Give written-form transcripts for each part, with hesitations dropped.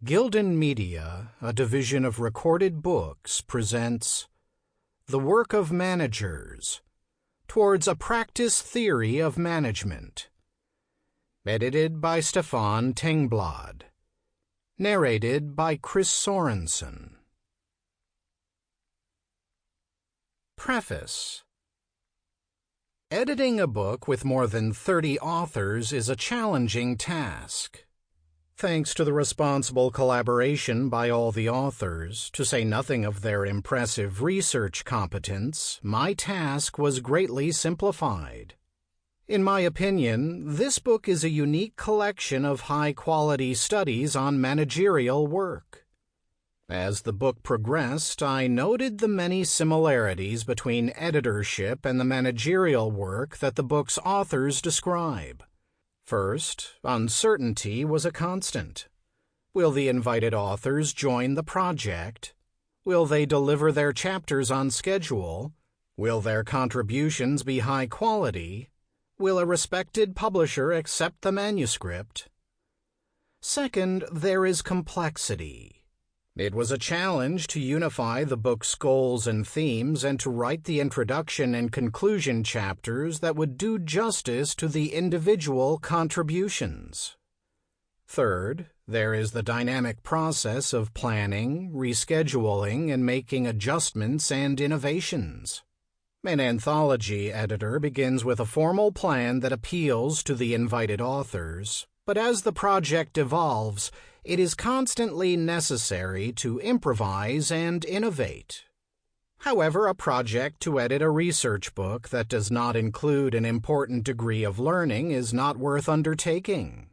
Gildan Media, a division of Recorded Books, presents The Work of Managers, Towards a Practice Theory of Management. Edited by Stefan Tengblad. Narrated by Chris Sorensen. Preface. Editing a book with more than 30 authors is a challenging task. Thanks to the responsible collaboration by all the authors, to say nothing of their impressive research competence, my task was greatly simplified. In my opinion, this book is a unique collection of high-quality studies on managerial work. As the book progressed, I noted the many similarities between editorship and the managerial work that the book's authors describe. First, uncertainty was a constant. Will the invited authors join the project? Will they deliver their chapters on schedule? Will their contributions be high quality? Will a respected publisher accept the manuscript? Second, there is complexity. It was a challenge to unify the book's goals and themes and to write the introduction and conclusion chapters that would do justice to the individual contributions. Third, there is the dynamic process of planning, rescheduling, and making adjustments and innovations. An anthology editor begins with a formal plan that appeals to the invited authors, but as the project evolves, it is constantly necessary to improvise and innovate. However, a project to edit a research book that does not include an important degree of learning is not worth undertaking.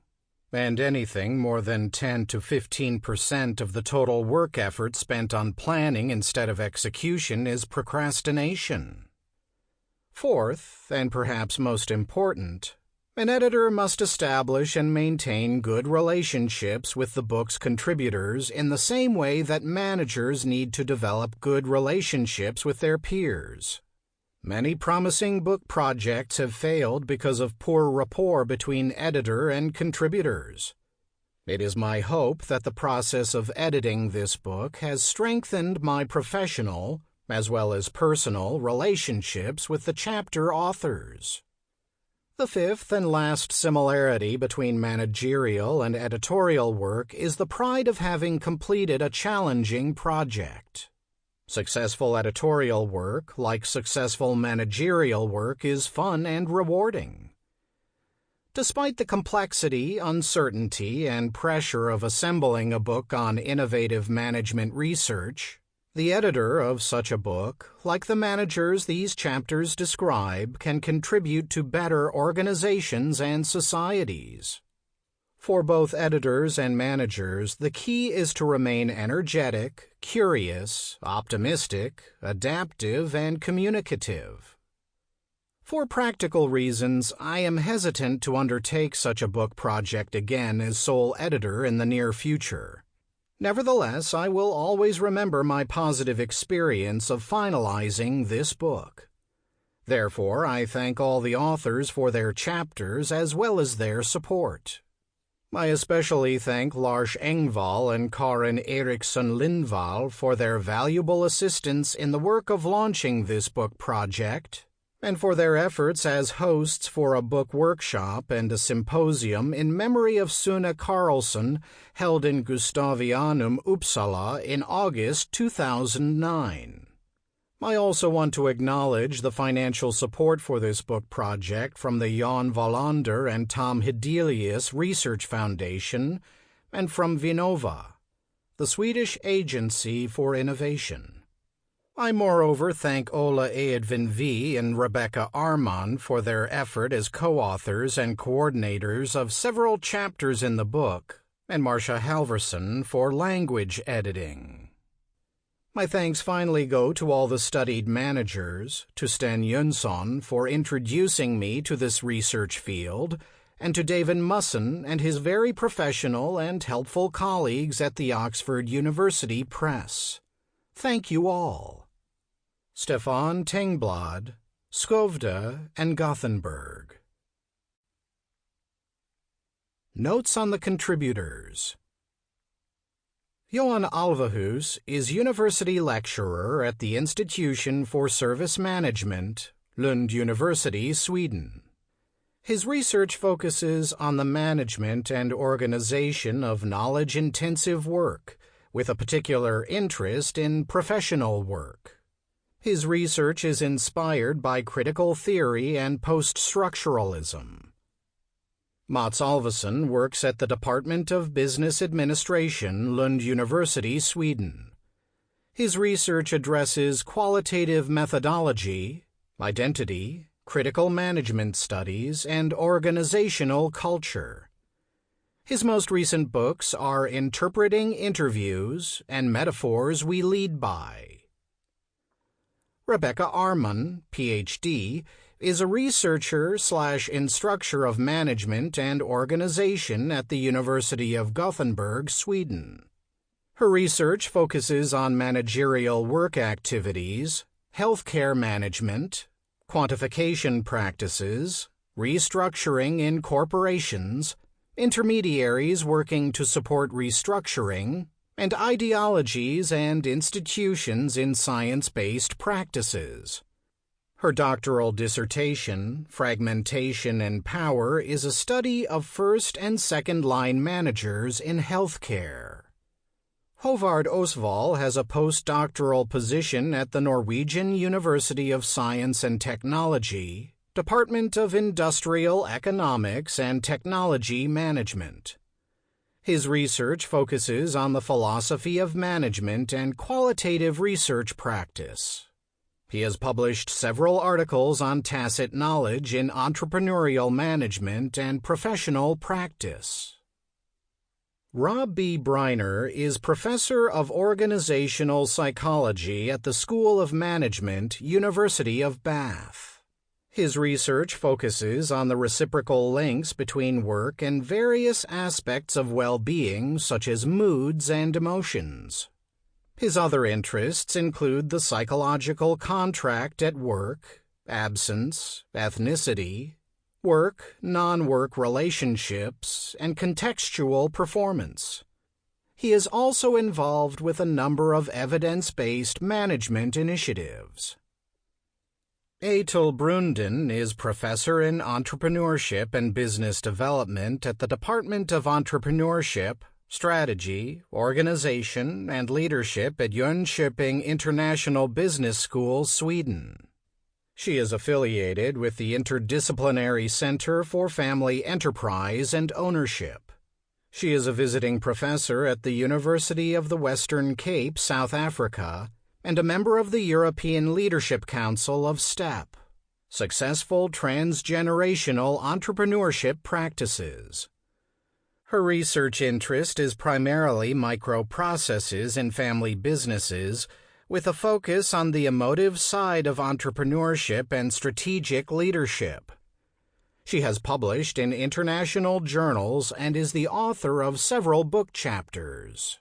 And anything more than 10 to 15% of the total work effort spent on planning instead of execution is procrastination. Fourth, and perhaps most important, an editor must establish and maintain good relationships with the book's contributors in the same way that managers need to develop good relationships with their peers. Many promising book projects have failed because of poor rapport between editor and contributors. It is my hope that the process of editing this book has strengthened my professional, as well as personal, relationships with the chapter authors. The fifth and last similarity between managerial and editorial work is the pride of having completed a challenging project. Successful editorial work, like successful managerial work, is fun and rewarding. Despite the complexity, uncertainty, and pressure of assembling a book on innovative management research, the editor of such a book, like the managers these chapters describe, can contribute to better organizations and societies. For both editors and managers, the key is to remain energetic, curious, optimistic, adaptive, and communicative. For practical reasons, I am hesitant to undertake such a book project again as sole editor in the near future. Nevertheless, I will always remember my positive experience of finalizing this book. Therefore, I thank all the authors for their chapters as well as their support. I especially thank Lars Engvall and Karin Eriksson Lindvall for their valuable assistance in the work of launching this book project, and for their efforts as hosts for a book workshop and a symposium in memory of Sune Carlsson held in Gustavianum, Uppsala in August 2009. I also want to acknowledge the financial support for this book project from the Jan Wallander and Tom Hedelius Research Foundation and from Vinnova, the Swedish Agency for Innovation. I moreover thank Ola Edvin V. and Rebecca Arman for their effort as co-authors and coordinators of several chapters in the book, and Marcia Halverson for language editing. My thanks finally go to all the studied managers, to Sten Jönsson for introducing me to this research field, and to David Musson and his very professional and helpful colleagues at the Oxford University Press. Thank you all. Stefan Tengblad, Skövde and Gothenburg. Notes on the contributors. Johan Alvehus is university lecturer at the Institution for Service Management, Lund University, Sweden. His research focuses on the management and organization of knowledge-intensive work, with a particular interest in professional work. His research is inspired by critical theory and post-structuralism. Mats Alvesson works at the Department of Business Administration, Lund University, Sweden. His research addresses qualitative methodology, identity, critical management studies, and organizational culture. His most recent books are Interpreting Interviews and Metaphors We Lead By. Rebecca Arman, Ph.D., is a researcher/instructor of management and organization at the University of Gothenburg, Sweden. Her research focuses on managerial work activities, healthcare management, quantification practices, restructuring in corporations, intermediaries working to support restructuring, and ideologies and institutions in science-based practices. Her doctoral dissertation, Fragmentation and Power, is a study of first- and second-line managers in healthcare. Håvard Osvald has a postdoctoral position at the Norwegian University of Science and Technology, Department of Industrial Economics and Technology Management. His research focuses on the philosophy of management and qualitative research practice. He has published several articles on tacit knowledge in entrepreneurial management and professional practice. Rob B. Briner is professor of organizational psychology at the School of Management, University of Bath. His research focuses on the reciprocal links between work and various aspects of well-being, such as moods and emotions. His other interests include the psychological contract at work, absence, ethnicity, work, non-work relationships, and contextual performance. He is also involved with a number of evidence-based management initiatives. Atul Brunden is professor in entrepreneurship and business development at the Department of Entrepreneurship, Strategy, Organization, and Leadership at Jönköping International Business School, Sweden. She is affiliated with the Interdisciplinary Center for Family Enterprise and Ownership. She is a visiting professor at the University of the Western Cape, South Africa, and a member of the European Leadership Council of STEP, Successful Transgenerational Entrepreneurship Practices. Her research interest is primarily microprocesses in family businesses, with a focus on the emotive side of entrepreneurship and strategic leadership. She has published in international journals and is the author of several book chapters.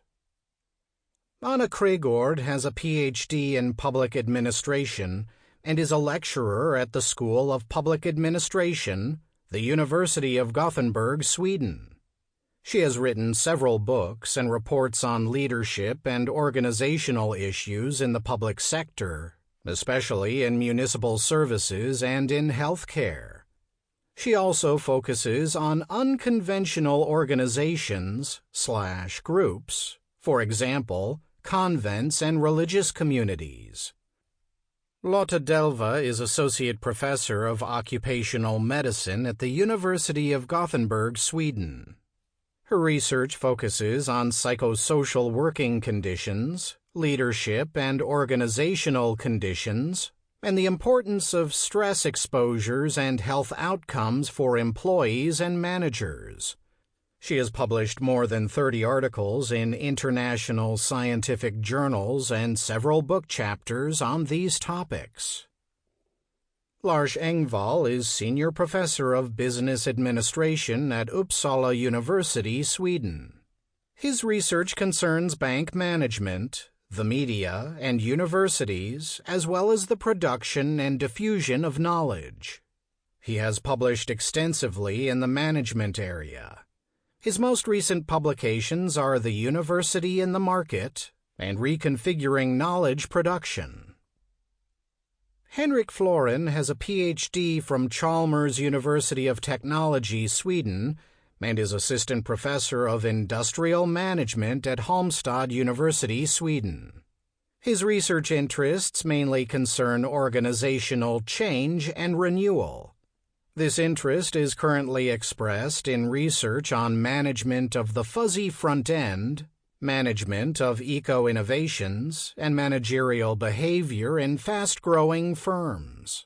Anna Kregård has a Ph.D. in Public Administration and is a lecturer at the School of Public Administration, the University of Gothenburg, Sweden. She has written several books and reports on leadership and organizational issues in the public sector, especially in municipal services and in healthcare. She also focuses on unconventional organizations/groups, for example, convents and religious communities. Lotta Delva is Associate Professor of Occupational Medicine at the University of Gothenburg, Sweden. Her research focuses on psychosocial working conditions, leadership and organizational conditions, and the importance of stress exposures and health outcomes for employees and managers. She has published more than 30 articles in international scientific journals and several book chapters on these topics. Lars Engvall is Senior Professor of Business Administration at Uppsala University, Sweden. His research concerns bank management, the media, and universities, as well as the production and diffusion of knowledge. He has published extensively in the management area. His most recent publications are The University in the Market and Reconfiguring Knowledge Production. Henrik Florin has a Ph.D. from Chalmers University of Technology, Sweden, and is Assistant Professor of Industrial Management at Halmstad University, Sweden. His research interests mainly concern organizational change and renewal. This interest is currently expressed in research on management of the fuzzy front end, management of eco-innovations, and managerial behavior in fast-growing firms.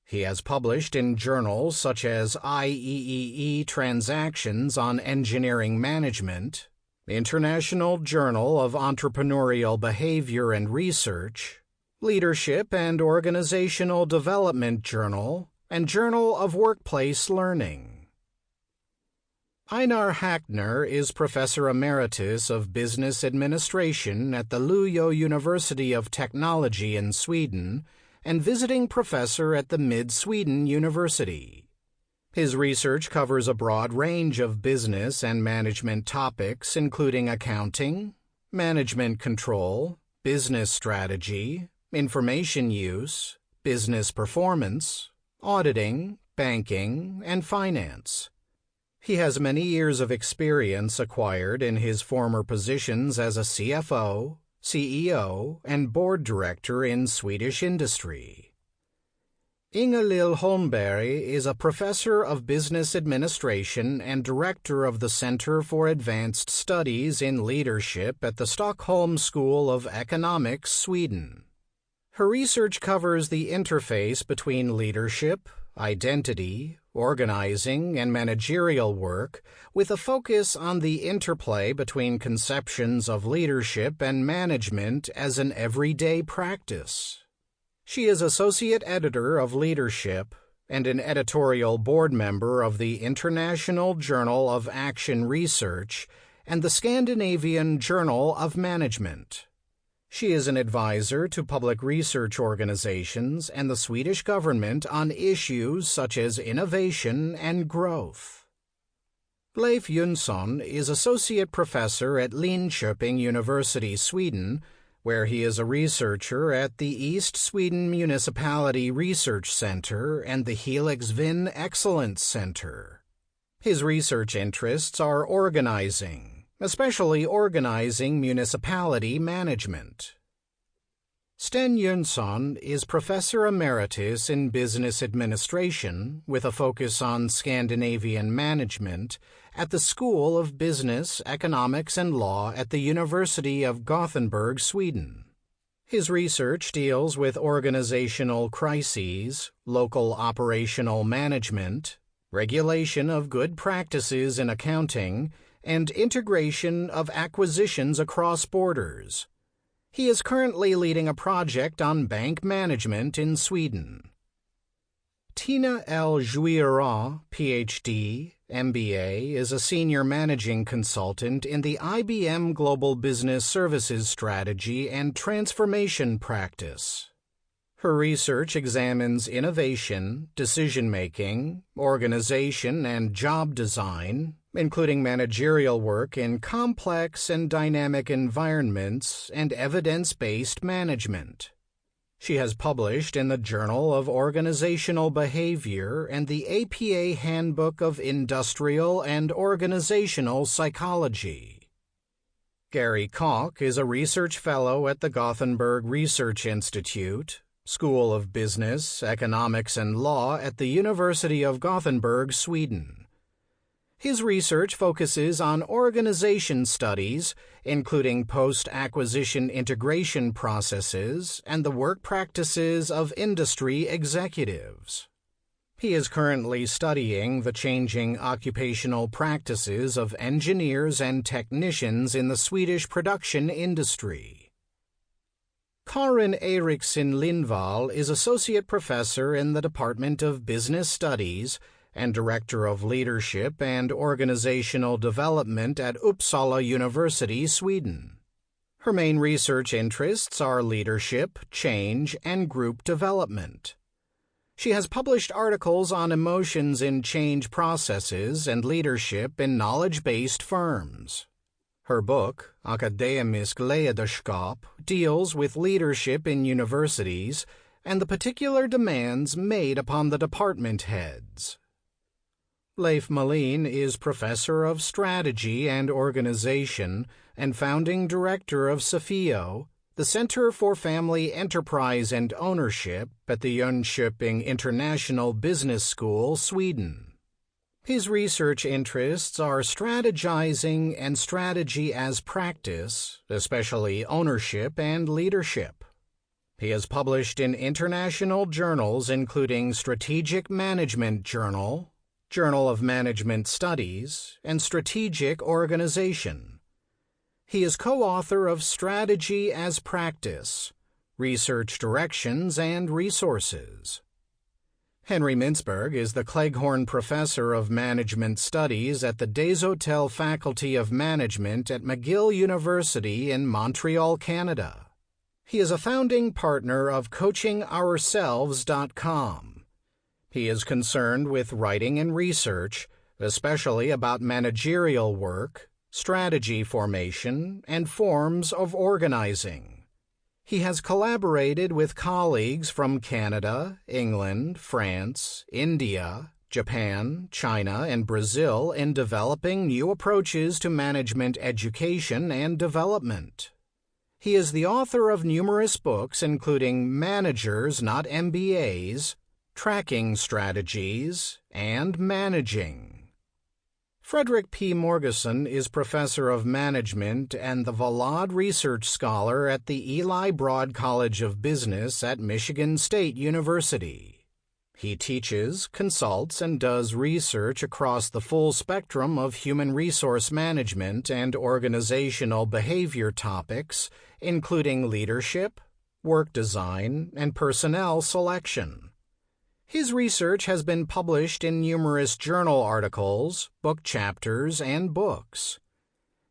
He has published in journals such as IEEE Transactions on Engineering Management, International Journal of Entrepreneurial Behavior and Research, Leadership and Organizational Development Journal, and Journal of Workplace Learning. Einar Hackner is Professor Emeritus of Business Administration at the Luleå University of Technology in Sweden and visiting professor at the Mid-Sweden University. His research covers a broad range of business and management topics including accounting, management control, business strategy, information use, business performance, auditing, banking, and finance. He has many years of experience acquired in his former positions as a CFO, CEO, and board director in Swedish industry. Inga-Lill Holmberg is a professor of business administration and director of the Center for Advanced Studies in Leadership at the Stockholm School of Economics, Sweden. Her research covers the interface between leadership, identity, organizing, and managerial work, with a focus on the interplay between conceptions of leadership and management as an everyday practice. She is Associate Editor of Leadership and an editorial board member of the International Journal of Action Research and the Scandinavian Journal of Management. She is an advisor to public research organizations and the Swedish government on issues such as innovation and growth. Leif Jönsson is Associate Professor at Linköping University, Sweden, where he is a researcher at the East Sweden Municipality Research Center and the Helix Vinn Excellence Center. His research interests are organizing, especially organizing municipality management. Sten Jönsson is Professor Emeritus in Business Administration with a focus on Scandinavian management at the School of Business, Economics and Law at the University of Gothenburg, Sweden. His research deals with organizational crises, local operational management, regulation of good practices in accounting, and integration of acquisitions across borders. He is currently leading a project on bank management in Sweden. Tina L. Jouira, Ph.D., MBA, is a senior managing consultant in the IBM Global Business Services Strategy and Transformation Practice. Her research examines innovation, decision-making, organization, and job design, including managerial work in complex and dynamic environments and evidence-based management. She has published in the Journal of Organizational Behavior and the APA Handbook of Industrial and Organizational Psychology. Gary Koch is a research fellow at the Gothenburg Research Institute, School of Business, Economics and Law at the University of Gothenburg, Sweden. His research focuses on organization studies, including post-acquisition integration processes and the work practices of industry executives. He is currently studying the changing occupational practices of engineers and technicians in the Swedish production industry. Karin Eriksson Lindvall is Associate Professor in the Department of Business Studies and Director of Leadership and Organizational Development at Uppsala University, Sweden. Her main research interests are leadership, change, and group development. She has published articles on emotions in change processes and leadership in knowledge-based firms. Her book, Akademisk Leiderskap, deals with leadership in universities and the particular demands made upon the department heads. Leif Malin is Professor of Strategy and Organization and founding director of SFIO, the Center for Family Enterprise and Ownership at the Jönköping International Business School, Sweden. His research interests are strategizing and strategy as practice, especially ownership and leadership. He has published in international journals including Strategic Management Journal, Journal of Management Studies, and Strategic Organization. He is co-author of Strategy as Practice, Research Directions and Resources. Henry Mintzberg is the Cleghorn Professor of Management Studies at the Desautels Faculty of Management at McGill University in Montreal, Canada. He is a founding partner of CoachingOurselves.com. He is concerned with writing and research, especially about managerial work, strategy formation, and forms of organizing. He has collaborated with colleagues from Canada, England, France, India, Japan, China, and Brazil in developing new approaches to management education and development. He is the author of numerous books including Managers, Not MBAs, Tracking Strategies, and Managing. Frederick P. Morgeson is Professor of Management and the Valad Research Scholar at the Eli Broad College of Business at Michigan State University. He teaches, consults, and does research across the full spectrum of human resource management and organizational behavior topics, including leadership, work design, and personnel selection. His research has been published in numerous journal articles, book chapters, and books.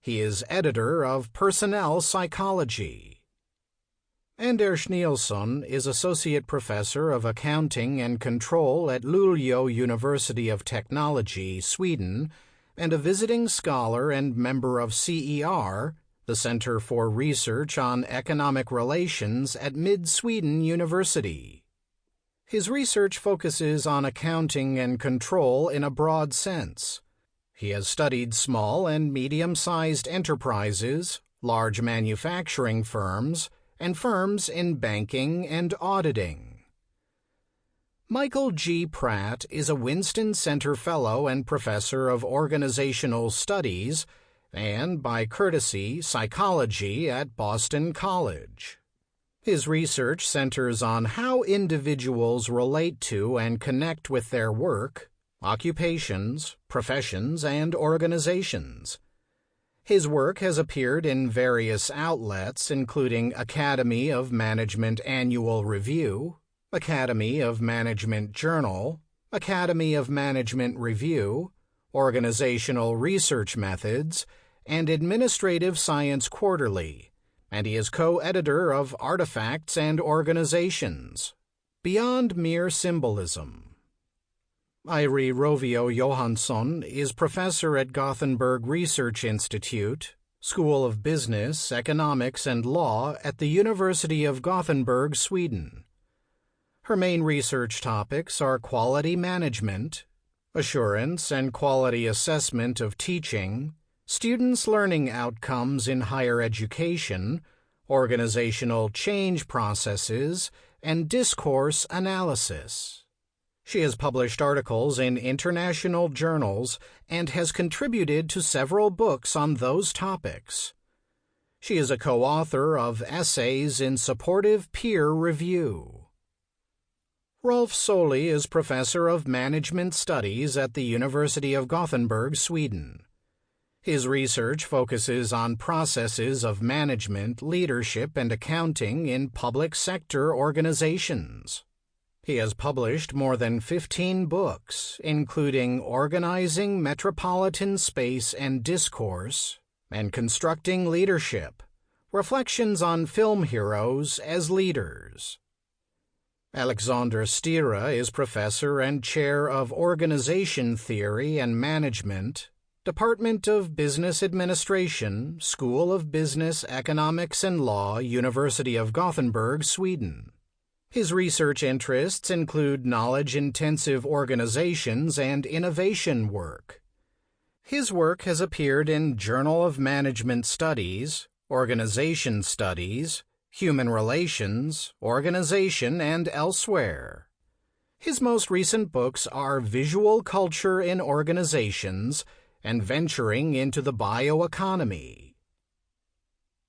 He is editor of Personnel Psychology. Anders Nilsson is Associate Professor of Accounting and Control at Luleå University of Technology, Sweden, and a visiting scholar and member of CER, the Center for Research on Economic Relations at Mid-Sweden University. His research focuses on accounting and control in a broad sense. He has studied small and medium-sized enterprises, large manufacturing firms, and firms in banking and auditing. Michael G. Pratt is a Winston Center Fellow and Professor of Organizational Studies and, by courtesy, Psychology at Boston College. His research centers on how individuals relate to and connect with their work, occupations, professions, and organizations. His work has appeared in various outlets including Academy of Management Annual Review, Academy of Management Journal, Academy of Management Review, Organizational Research Methods, and Administrative Science Quarterly, and he is co-editor of Artifacts and Organizations, Beyond Mere Symbolism. Iri Rovio Johansson is professor at Gothenburg Research Institute, School of Business, Economics, and Law at the University of Gothenburg, Sweden. Her main research topics are quality management, assurance and quality assessment of teaching, students' learning outcomes in higher education, organizational change processes, and discourse analysis. She has published articles in international journals and has contributed to several books on those topics. She is a co-author of Essays in Supportive Peer Review. Rolf Solli is Professor of Management Studies at the University of Gothenburg, Sweden. His research focuses on processes of management, leadership, and accounting in public sector organizations. He has published more than 15 books, including Organizing Metropolitan Space and Discourse and Constructing Leadership, Reflections on Film Heroes as Leaders. Alexander Stira is professor and chair of Organization Theory and Management, Department of Business Administration, School of Business, Economics and Law, University of Gothenburg, Sweden. His research interests include knowledge-intensive organizations and innovation work. His work has appeared in Journal of Management Studies, Organization Studies, Human Relations, Organization, and elsewhere. His most recent books are Visual Culture in Organizations and Venturing into the Bioeconomy.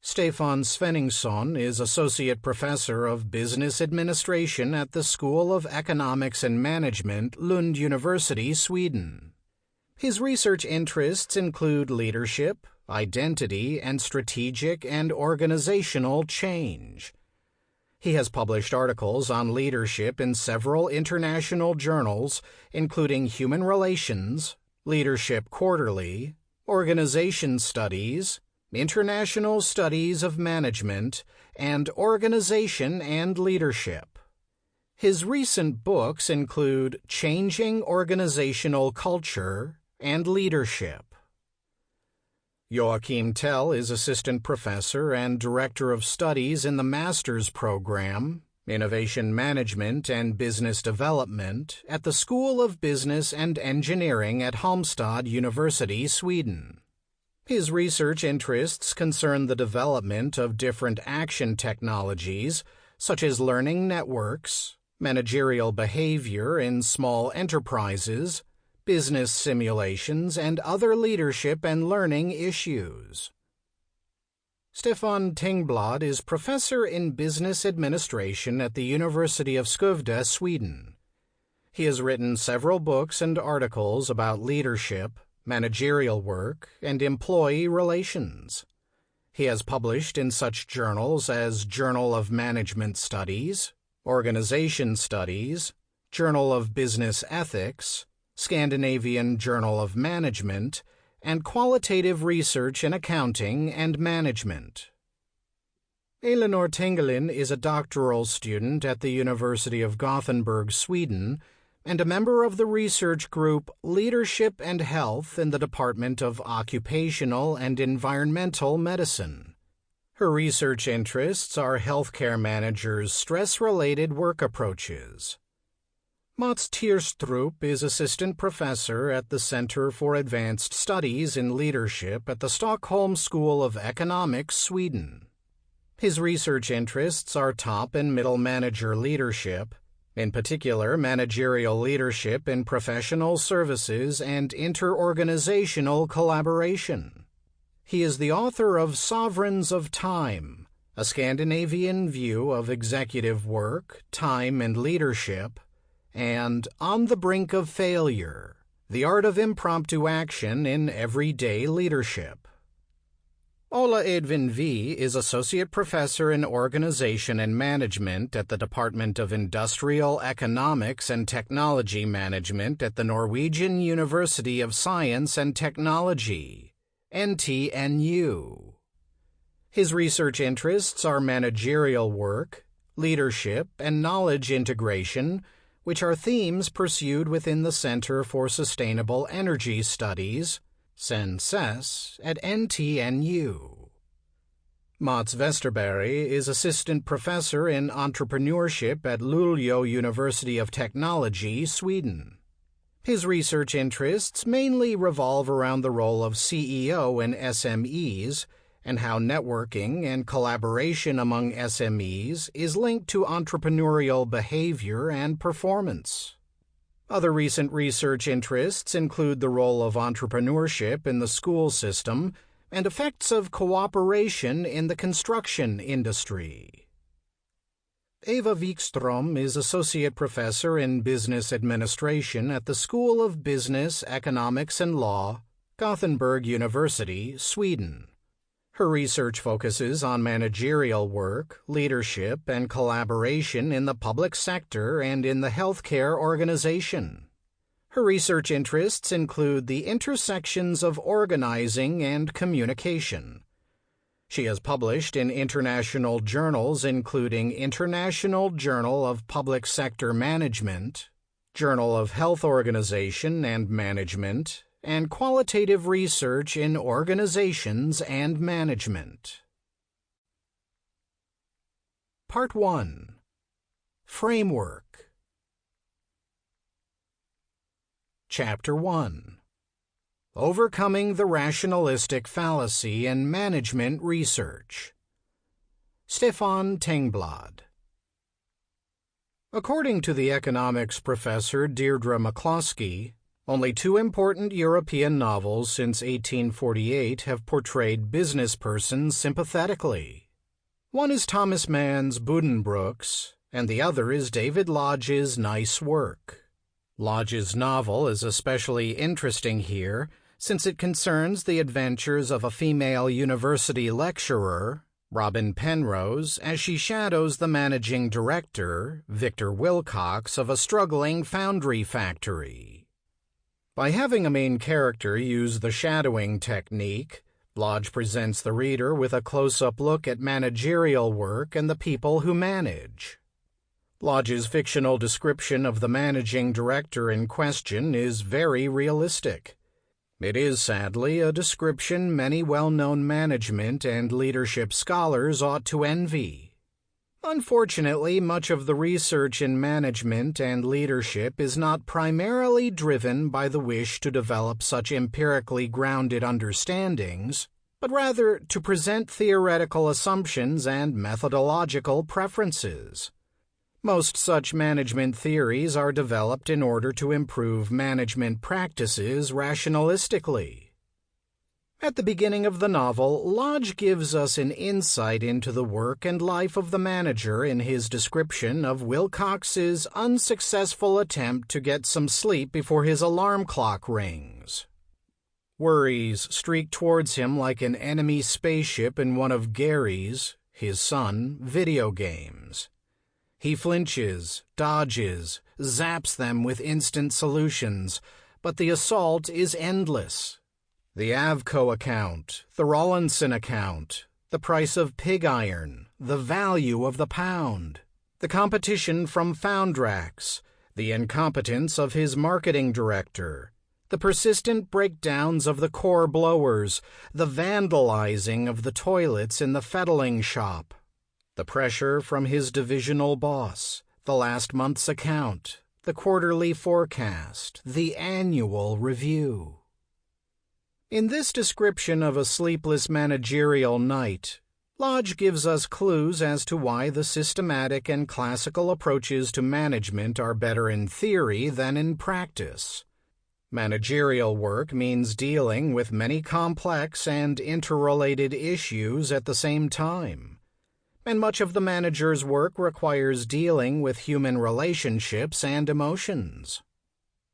Stefan Tengblad is Associate Professor of Business Administration at the School of Economics and Management, Lund University, Sweden. His research interests include leadership, identity, and strategic and organizational change. He has published articles on leadership in several international journals, including Human Relations, Leadership Quarterly, Organization Studies, International Studies of Management, and Organization and Leadership. His recent books include Changing Organizational Culture and Leadership. Joachim Tell is Assistant Professor and Director of Studies in the Master's Program, Innovation Management and Business Development at the School of Business and Engineering at Halmstad University, Sweden. His research interests concern the development of different action technologies, such as learning networks, managerial behavior in small enterprises, business simulations, and other leadership and learning issues. Stefan Tengblad is Professor in Business Administration at the University of Skövde, Sweden. He has written several books and articles about leadership, managerial work, and employee relations. He has published in such journals as Journal of Management Studies, Organization Studies, Journal of Business Ethics, Scandinavian Journal of Management, and Qualitative Research in Accounting and Management. Elinor Tengelin is a doctoral student at the University of Gothenburg, Sweden, and a member of the research group Leadership and Health in the Department of Occupational and Environmental Medicine. Her research interests are healthcare managers' stress-related work approaches. Mats Tierstrup is Assistant Professor at the Center for Advanced Studies in Leadership at the Stockholm School of Economics, Sweden. His research interests are top and middle manager leadership, in particular managerial leadership in professional services and interorganizational collaboration. He is the author of Sovereigns of Time, a Scandinavian view of executive work, time, and leadership, and On the Brink of Failure, the Art of Impromptu Action in Everyday Leadership. Ola Edvin V. is Associate Professor in Organization and Management at the Department of Industrial Economics and Technology Management at the Norwegian University of Science and Technology, NTNU. His research interests are managerial work, leadership, and knowledge integration, which are themes pursued within the Center for Sustainable Energy Studies, CENSES, at NTNU. Mats Westerberg is Assistant Professor in Entrepreneurship at Luleå University of Technology, Sweden. His research interests mainly revolve around the role of CEO in SMEs and how networking and collaboration among SMEs is linked to entrepreneurial behavior and performance. Other recent research interests include the role of entrepreneurship in the school system and effects of cooperation in the construction industry. Eva Wikström is Associate Professor in Business Administration at the School of Business, Economics and Law, Gothenburg University, Sweden. Her research focuses on managerial work, leadership, and collaboration in the public sector and in the healthcare organization. Her research interests include the intersections of organizing and communication. She has published in international journals including International Journal of Public Sector Management, Journal of Health Organization and Management, and Qualitative Research in Organizations and Management. Part 1. Framework. Chapter 1. Overcoming the Rationalistic Fallacy in Management Research. Stefan Tengblad. According to the economics professor Deirdre McCloskey, only two important European novels since 1848 have portrayed business persons sympathetically. One is Thomas Mann's Buddenbrooks, and the other is David Lodge's Nice Work. Lodge's novel is especially interesting here since it concerns the adventures of a female university lecturer, Robin Penrose, as she shadows the managing director, Victor Wilcox, of a struggling foundry factory. By having a main character use the shadowing technique, Lodge presents the reader with a close-up look at managerial work and the people who manage. Lodge's fictional description of the managing director in question is very realistic. It is, sadly, a description many well-known management and leadership scholars ought to envy. Unfortunately, much of the research in management and leadership is not primarily driven by the wish to develop such empirically grounded understandings, but rather to present theoretical assumptions and methodological preferences. Most such management theories are developed in order to improve management practices rationalistically. At the beginning of the novel, Lodge gives us an insight into the work and life of the manager in his description of Wilcox's unsuccessful attempt to get some sleep before his alarm clock rings. Worries streak towards him like an enemy spaceship in one of Gary's, his son, video games. He flinches, dodges, zaps them with instant solutions, but the assault is endless. The Avco account, the Rawlinson account, the price of pig iron, the value of the pound, the competition from Foundrax, the incompetence of his marketing director, the persistent breakdowns of the core blowers, the vandalizing of the toilets in the fettling shop, the pressure from his divisional boss, the last month's account, the quarterly forecast, the annual review. In this description of a sleepless managerial night, Lodge gives us clues as to why the systematic and classical approaches to management are better in theory than in practice. Managerial work means dealing with many complex and interrelated issues at the same time, and much of the manager's work requires dealing with human relationships and emotions.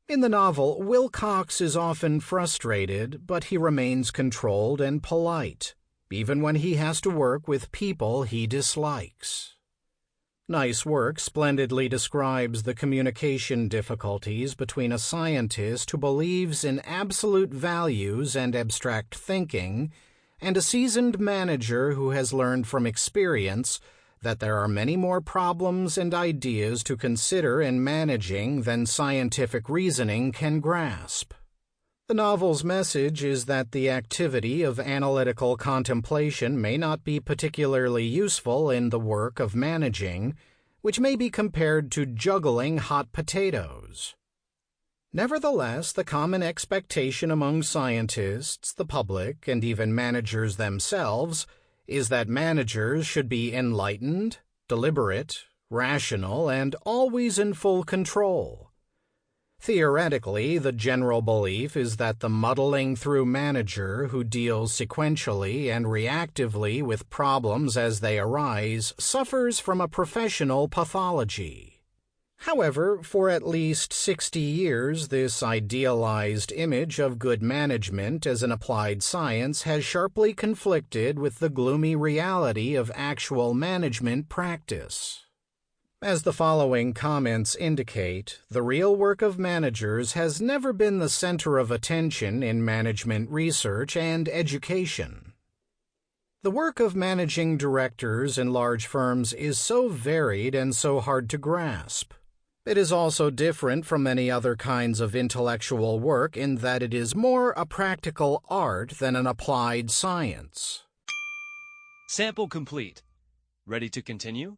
In the novel, Wilcox is often frustrated, but he remains controlled and polite, even when he has to work with people he dislikes. Nice Work splendidly describes the communication difficulties between a scientist who believes in absolute values and abstract thinking and a seasoned manager who has learned from experience that there are many more problems and ideas to consider in managing than scientific reasoning can grasp. The novel's message is that the activity of analytical contemplation may not be particularly useful in the work of managing, which may be compared to juggling hot potatoes. Nevertheless, the common expectation among scientists, the public, and even managers themselves is that managers should be enlightened, deliberate, rational, and always in full control. Theoretically, the general belief is that the muddling-through manager who deals sequentially and reactively with problems as they arise suffers from a professional pathology. However, for at least 60 years, this idealized image of good management as an applied science has sharply conflicted with the gloomy reality of actual management practice. As the following comments indicate, the real work of managers has never been the center of attention in management research and education. The work of managing directors in large firms is so varied and so hard to grasp. It is also different from many other kinds of intellectual work in that it is more a practical art than an applied science. Sample complete. Ready to continue?